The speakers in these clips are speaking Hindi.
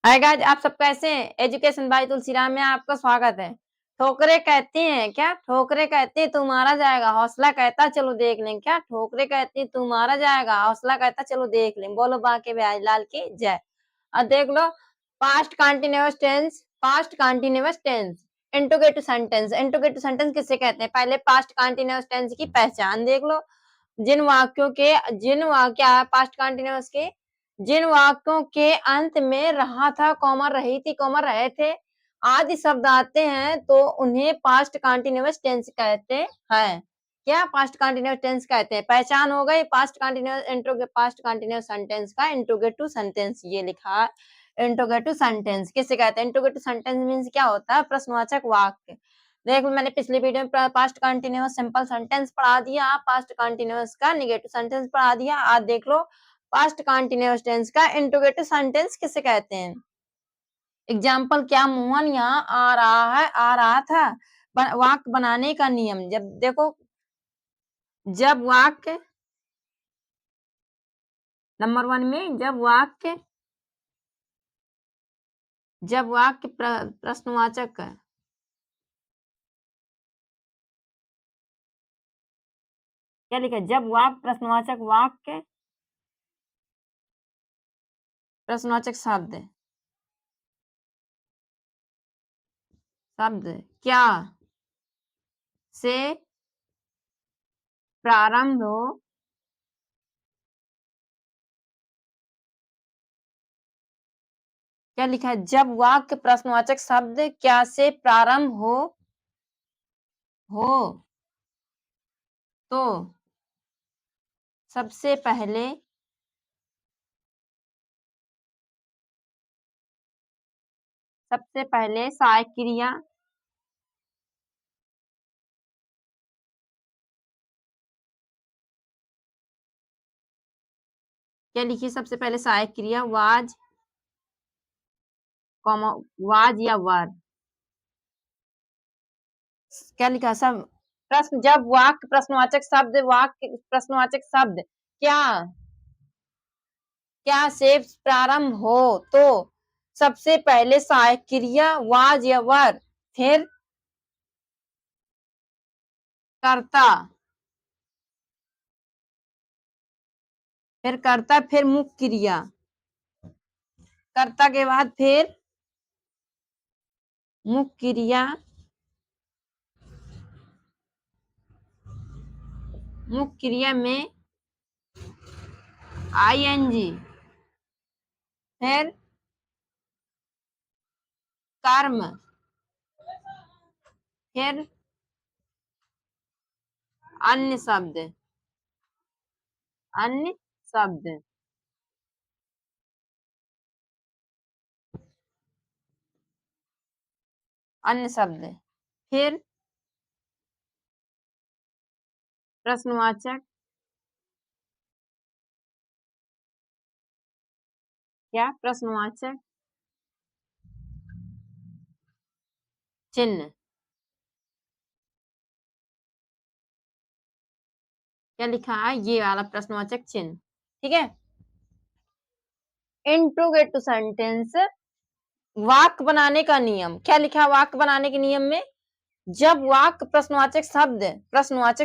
हाय गाइस, आप सब कैसे हैं? एजुकेशन बाय तुलसीराम में आपका स्वागत है। ठोकरे कहती हैं क्या? ठोकरे कहती हैं तू मारा जाएगा, हौसला कहता चलो देख लें क्या? ठोकरे कहती हैं तू मारा जाएगा, हौसला कहता चलो देख लें। बोलो बांके बिहारी लाल की जय। और देख लो, past continuous tense, interrogative sentence. Interrogative sentence किसे कहते हैं? पहले पास्ट कंटीन्यूअस टेंस की पहचान देख लो। जिन वाक्य पास्ट कंटीन्यूअस के जिन वाक्यों के अंत में रहा था, कॉमा रही थी, कॉमा रहे थे आदि शब्द आते हैं तो उन्हें पास्ट कंटीन्यूअस टेंस कहते हैं। क्या पास्ट कंटीन्यूअस टेंस कहते हैं? पहचान हो गई पास्ट कंटीन्यूअस सेंटेंस का। इंट्रोगेटिव सेंटेंस ये लिखा है। इंट्रोगेटिव सेंटेंस किसे कहते हैं? इंट्रोगेटिव सेंटेंस मीन्स क्या होता है? प्रश्नवाचक वाक्य। देख लो, मैंने पिछली वीडियो में पास्ट कंटीन्यूअस सिंपल सेंटेंस पढ़ा दिया, पास्ट कंटीन्यूअस का नेगेटिव सेंटेंस पढ़ा दिया। आज देख लो पास्ट कंटीन्यूअस टेंस का इंट्रोगेटिव सेंटेंस किसे कहते हैं। एग्जाम्पल क्या? मोहन यहाँ आ रहा था। वाक्य बनाने का नियम। जब देखो, जब वाक्य नंबर 1 में जब वाक्य प्रश्नवाचक है, क्या लिखा है? जब वाक्य प्रश्नवाचक शब्द क्या से प्रारंभ हो, क्या लिखा है? जब वाक्य प्रश्नवाचक शब्द क्या से प्रारंभ हो तो सबसे पहले सहायक क्रिया क्या लिखिए? सबसे पहले सहायक क्रिया वाज, कॉमा वाज या वर। क्या लिखा? सब प्रश्न, जब वाक्य प्रश्नवाचक शब्द क्या से प्रारंभ हो तो सबसे पहले सहायक क्रिया वाज या वर, फिर कर्ता, फिर मुख्य क्रिया, कर्ता के बाद फिर मुख्य क्रिया, मुख्य क्रिया में आईएनजी, फिर कर्म, फिर अन्य शब्द, अन्य शब्द अन्य शब्द फिर प्रश्नवाचक, क्या? प्रश्नवाचक चिन्ह। क्या लिखा है? ये वाला प्रश्नवाचक चिन्ह। ठीक है। इंट्रोगेटिव सेंटेंस वाक्य बनाने का नियम। क्या लिखा है वाक्य बनाने के नियम में? जब वाक्य प्रश्नवाचक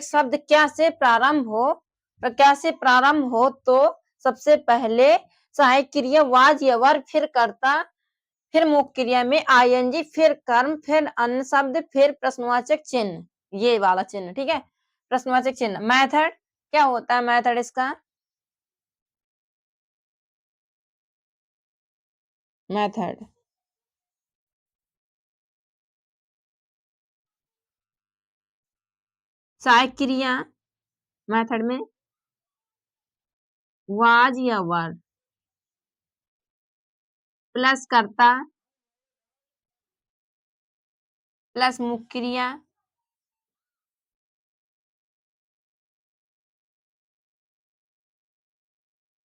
शब्द क्या से प्रारंभ हो तो सबसे पहले सहायक क्रिया वाज या वर, फिर कर्ता, फिर मुख्य क्रिया में आईएनजी, फिर कर्म, फिर अन्य शब्द, फिर प्रश्नवाचक चिन्ह। ये वाला चिन्ह। ठीक है। प्रश्नवाचक चिन्ह। मेथड क्या होता है? मेथड इसका मेथड सहायक क्रिया मेथड में वाज या वर प्लस कर्ता प्लस मुख्य क्रिया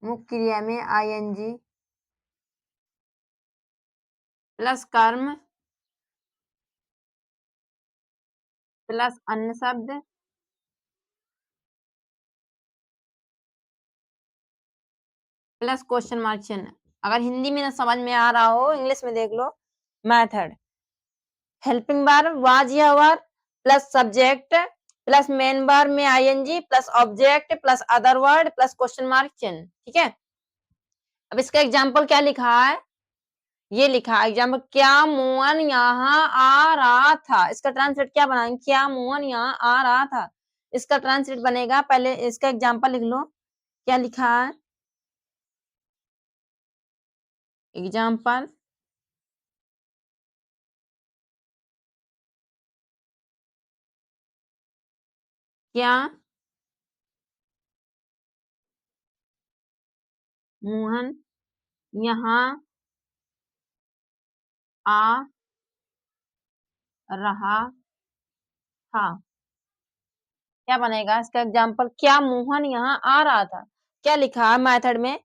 मुख्य क्रिया में आईएनजी प्लस कर्म प्लस अन्य शब्द प्लस क्वेश्चन मार्क चिन्ह। अगर हिंदी में ना समझ में आ रहा हो, इंग्लिश में देख लो। मेथड, हेल्पिंग वर्ब वाज या were plus subject plus main verb में ING plus object plus other word plus question mark चिन्ह। ठीक है, अब इसका एग्जाम्पल क्या लिखा है, ये लिखा है एग्जाम्पल, क्या मोहन यहाँ आ रहा था। इसका ट्रांसलेट क्या बनाएंगे, क्या मोहन यहाँ आ रहा था, इसका ट्रांसलेट बनेगा, पहले इसका एग्जाम्पल लिख लो। क्या लिखा है एग्जाम्पल, क्या मोहन यहाँ आ रहा था। क्या बनेगा इसका एग्जाम्पल, क्या मोहन यहाँ आ रहा था। क्या लिखा है मेथड में,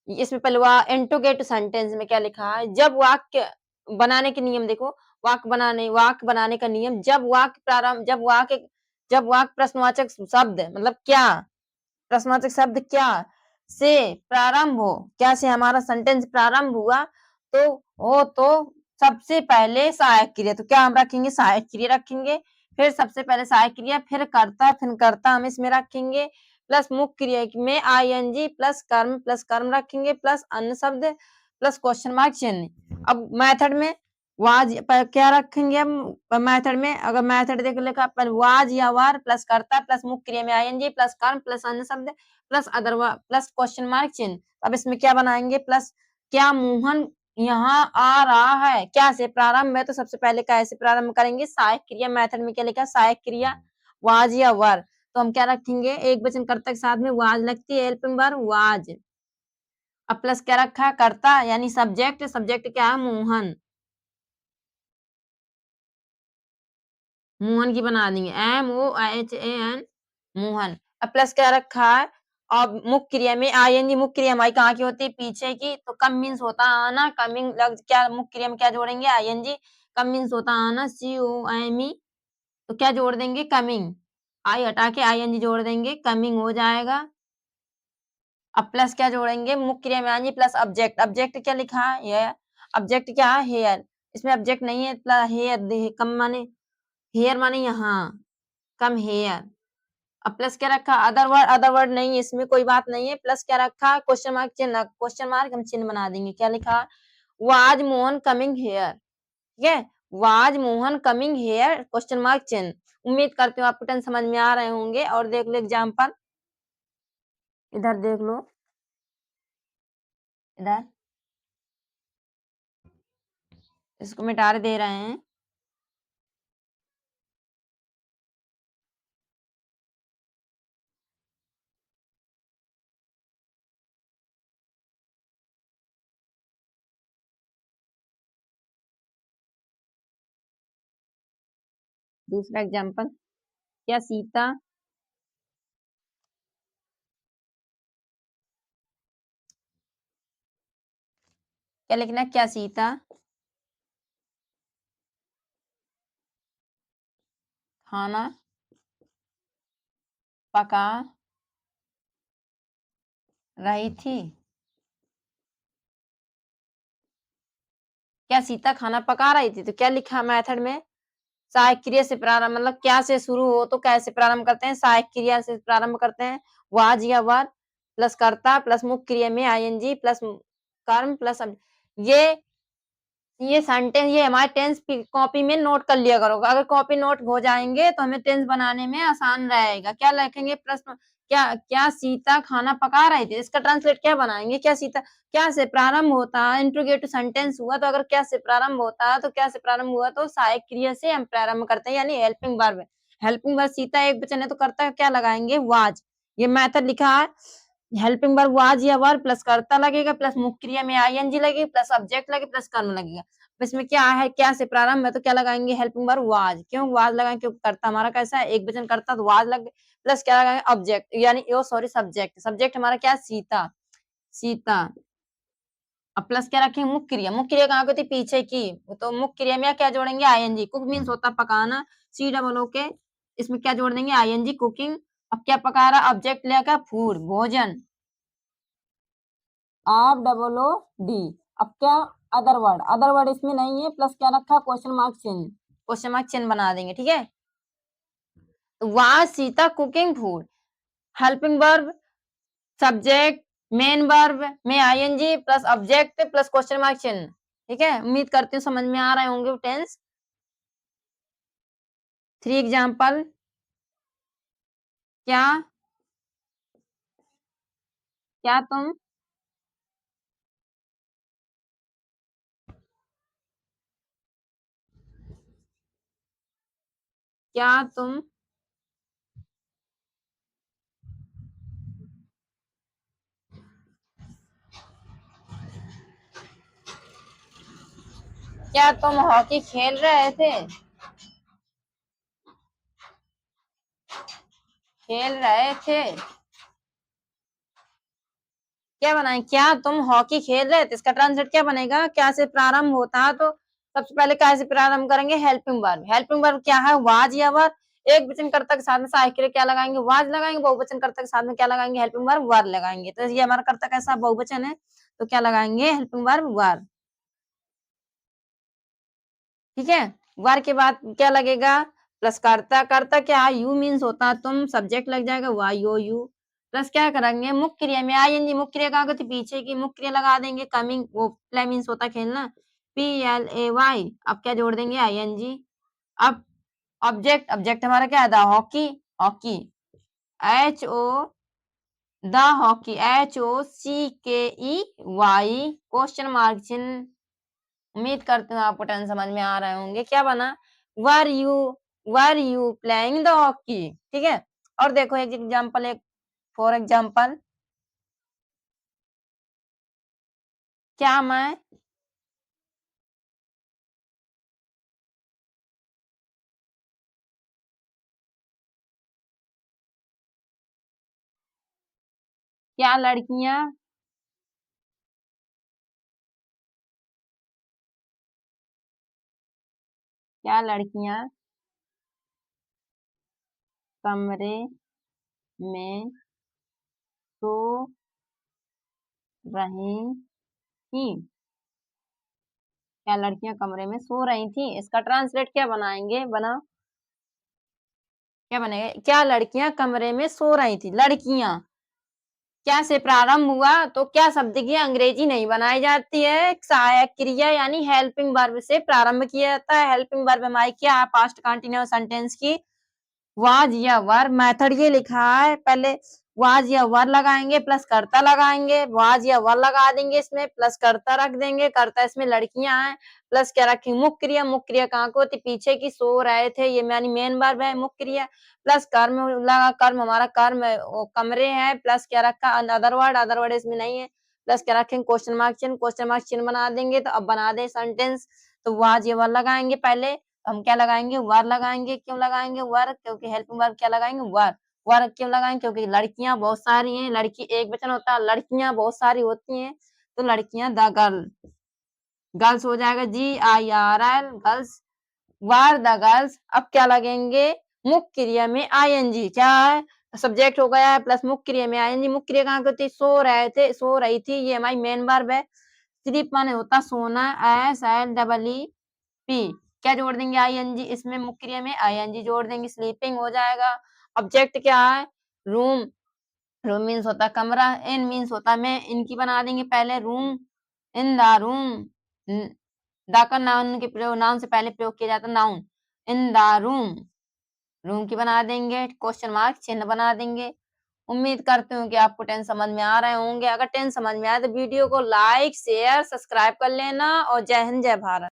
इसमें पहले इंटरोगेटिव सेंटेंस में क्या लिखा है, जब वाक्य बनाने के नियम देखो, वाक्य बनाने का नियम, जब वाक्य प्रारंभ, जब वाक्य प्रश्नवाचक शब्द मतलब क्या, प्रश्नवाचक शब्द क्या से प्रारंभ हो, क्या से हमारा सेंटेंस प्रारंभ हुआ तो हो तो सबसे पहले सहायक क्रिया, तो क्या हम रखेंगे, सहायक क्रिया रखेंगे, फिर सबसे पहले सहायक क्रिया, फिर कर्ता हम इसमें रखेंगे, प्लस मुख्य क्रिया में आईएनजी प्लस कर्म रखेंगे, प्लस अन्य शब्द प्लस क्वेश्चन मार्क चिन्ह। अब मेथड में वाज क्या रखेंगे हम, मेथड में अगर मेथड देख लिखा पर वाज या वार प्लस कर्ता प्लस मुख्य क्रिया में आईएनजी प्लस कर्म प्लस अन्य शब्द plus other plus question mark चिन्ह। अब इसमें क्या बनाएंगे, प्लस क्या मोहन यहाँ आ रहा है, क्या से प्रारंभ है, तो सबसे पहले क्या से प्रारंभ करेंगे, सहायक क्रिया, मेथड में क्या लिखा है सहायक क्रिया वाज या वर, तो हम क्या रखेंगे, एक वचन कर्ता के साथ में वाज लगती है, हेल्पिंग वर्ब वाज। अब प्लस क्या रखा है, कर्ता यानी सब्जेक्ट, सब्जेक्ट क्या है मोहन, मोहन की बना देंगे MOHAN मोहन। अब प्लस क्या रखा है, और मुख्य क्रिया में आईएनजी, मुख्य क्रिया हमारी कहाँ की होती है, पीछे की, तो कम मीन्स होता है आना, कमिंग लग क्या मुख्य क्रिया में क्या जोड़ेंगे आईएनजी, कम मीन्स होता है आना COME, तो क्या जोड़ देंगे कमिंग, आई हटा के आईएनजी जोड़ देंगे, कमिंग हो जाएगा। अब प्लस क्या जोड़ेंगे, मुख्य क्रिया में आएंगे प्लस ऑब्जेक्ट, ऑब्जेक्ट क्या लिखा है हेयर, ऑब्जेक्ट क्या है हेयर, इसमें ऑब्जेक्ट नहीं है, प्लस हेयर कम माने, हेयर माने यहाँ कम हेयर। अब प्लस क्या रखा, अदर वर्ड नहीं है इसमें, कोई बात नहीं है, प्लस क्या रखा क्वेश्चन मार्क चिन्ह, क्वेश्चन मार्क हम चिन्ह बना देंगे, क्या लिखा वाज मोहन कमिंग हेयर, ठीक है, was Mohan coming here question mark चिन्ह। उम्मीद करती हूँ आपको टेंस समझ में आ रहे होंगे। और देख लो एग्जाम्पल, इधर देख लो, इधर इसको मिटा दे रहे हैं। दूसरा एग्जाम्पल, क्या सीता, क्या लिखना, क्या सीता खाना पका रही थी, क्या सीता खाना पका रही थी, तो क्या लिखा मेथड में, सहायक क्रिया से प्रारंभ, मतलब क्या से शुरू हो तो कैसे प्रारंभ करते हैं, सहायक क्रिया से प्रारंभ करते हैं, वाज या वर प्लस कर्ता प्लस मुख्य क्रिया में आईएनजी प्लस कर्म प्लस ये ये सेंटेंस, ये हमारे टेंस कॉपी में नोट कर लिया करो, अगर कॉपी नोट हो जाएंगे तो हमें टेंस बनाने में आसान रहेगा। क्या लिखेंगे प्रश्न, क्या सीता खाना पका रही थी, इसका ट्रांसलेट क्या बनाएंगे, क्या सीता क्या से प्रारंभ होता है, इंट्रोगेटिव सेंटेंस हुआ तो अगर क्या से प्रारंभ होता है तो क्या से प्रारंभ हुआ तो सहायक क्रिया से हम प्रारंभ करते हैं, यानी helping verb, helping verb Sita एक वचन है तो करता क्या लगाएंगे वाज, ये मेथड लिखा है, हेल्पिंग वर्ब वाज या वर प्लस कर्ता लगेगा प्लस मुख्य क्रिया में आईएनजी लगेगी प्लस ऑब्जेक्ट लगे प्लस कर्म लगेगा। इसमें क्या है, क्या से प्रारंभ है तो क्या लगाएंगे हेल्पिंग वर्ब वाज, क्यों वाज लगाएंगे क्योंकि कर्ता हमारा कैसा है एक वचन करता तो वाज लग, प्लस क्या लगाएंगे ऑब्जेक्ट यानी ओ सॉरी सब्जेक्ट, सब्जेक्ट हमारा क्या सीता, सीता। अब प्लस क्या रखेंगे मुख्य क्रिया कहाँ की होती पीछे की, तो मुख्य क्रिया में क्या जोड़ेंगे आईएनजी, कुक मीन्स होता पकाना, COO, इसमें क्या जोड़ देंगे आईएनजी कुकिंग। अब क्या पका रहा ऑब्जेक्ट लेकर फूड भोजन, ROOD। अब क्या अदर वर्ड इसमें नहीं है, प्लस क्या रखा, क्वेश्चन मार्क चिन्ह, क्वेश्चन मार्क चिन्ह बना देंगे, ठीक है। Was Sita cooking food, helping verb, subject, main verb में ING plus object plus question mark चिन्ह, ठीक है। उम्मीद करती हूँ समझ में आ रहे होंगे टेंस। 3 एग्जाम्पल, क्या क्या तुम क्या तुम क्या तुम हॉकी खेल रहे थे, खेल रहे थे, क्या बनाए, क्या तुम हॉकी खेल रहे थे, इसका ट्रांसलेट क्या बनेगा, क्या से प्रारंभ होता है तो सबसे पहले क्या से प्रारंभ करेंगे, हेल्पिंग वर्ब। हेल्पिंग वर्ब क्या है, वाज या वर। एक वचन कर्ता के साथ में सहायक के लिए क्या लगाएंगे, वाज लगाएंगे। बहुवचन कर्ता के साथ में क्या लगाएंगे, हेल्पिंग वर्ब वर लगाएंगे। तो ये हमारा कर्ता कैसा बहुवचन है, तो क्या लगाएंगे, हेल्पिंग वर्ब वर, ठीक है। वर के बाद क्या लगेगा, प्लस कर्ता। कर्ता क्या है, यू मीन्स होता है तुम, सब्जेक्ट लग जाएगा वाई ओ यू, प्लस क्या करेंगे, मुख्य क्रिया में आईएनजी। मुख्य क्रिया कहाँ होती, पीछे की मुख्य क्रिया लगा देंगे, कमिंग, वो प्ले मीन्स होता है खेलना, PLAY। अब क्या जोड़ देंगे, आईएनजी। अब ऑब्जेक्ट, ऑब्जेक्ट हमारा क्या है, the hockey, hockey, HO, the hockey, HOCKEY, question mark चिन्ह। उम्मीद करती हूँ आपको टेंस समझ में आ रहे होंगे। क्या बना, were you were you playing the hockey, ठीक है। और देखो एक एग्जांपल, एक फॉर एग्जांपल, क्या मैं क्या लड़कियां क्या लड़कियां कमरे में सो रही थी, क्या लड़कियां कमरे में सो रही थी, इसका ट्रांसलेट क्या बनाएंगे, बना क्या बनेगा, क्या लड़कियां कमरे में सो रही थी। लड़कियां क्या से प्रारंभ हुआ तो क्या शब्द की अंग्रेजी नहीं बनाई जाती है, सहायक क्रिया यानी हेल्पिंग वर्ब से प्रारंभ किया जाता है। हेल्पिंग वर्ब हमारी क्या है, पास्ट कंटिन्यूअस सेंटेंस की वाज या वर। मेथड ये लिखा है, पहले वाज या वर लगाएंगे प्लस कर्ता लगाएंगे, वाज या वर लगा देंगे, इसमें प्लस कर्ता रख देंगे, कर्ता इसमें लड़कियां हैं, प्लस क्या रखेंगे, मुख्य क्रिया। मुख्य क्रिया कहाँ को होती, पीछे की, सो रहे थे, ये यानी मेन वर्ब है मुख्य क्रिया, प्लस कर्म लगा, कर्म हमारा कर्म कमरे है, प्लस क्या रखा, अदर वर्ड इसमें नहीं है, प्लस क्या रखेंगे, क्वेश्चन मार्क चिन्ह। क्वेश्चन मार्क चिन्ह बना देंगे, तो अब बना दे सेंटेंस। तो वाज या वर लगाएंगे पहले, हम क्या लगाएंगे, वर लगाएंगे। क्यों लगाएंगे वर, क्योंकि हेल्पिंग वर्ब क्या लगाएंगे, वर। वर क्यों लगाएंगे, क्योंकि लड़कियां बहुत सारी हैं, लड़की एक वचन होता है, लड़कियां बहुत सारी होती हैं, तो लड़कियां द गर्ल, गर्ल्स हो जाएगा, GIRL, girls, were the girls. अब क्या लगेंगे, मुख्य क्रिया में आईएनजी, क्या है, सब्जेक्ट हो गया है, प्लस मुख्य क्रिया में आईएनजी। मुख्य क्रिया कहाँ होती है, सो रहे थे, सो रही थी, ये हमारी मेन वर्ब है। स्लीप माने होता सोना, SLEEP, क्या जोड़ देंगे, आईएनजी, इसमें मुख्य क्रिया में आईएनजी जोड़ देंगे, स्लीपिंग हो जाएगा। ऑब्जेक्ट क्या है, रूम, रूम मीन्स होता है कमरा, इन मीन्स होता है मैं, इनकी बना देंगे पहले, room, in the room. The का नाउन के प्रयोग, नाउन से पहले प्रयोग किया जाता है, noun, in the room, room की बना देंगे, क्वेश्चन मार्क चिन्ह बना देंगे। उम्मीद करती हूँ कि आपको टेंस समझ में आ रहे होंगे। अगर टेंस समझ में आए तो वीडियो को लाइक शेयर सब्सक्राइब कर लेना, और जय हिंद जय भारत।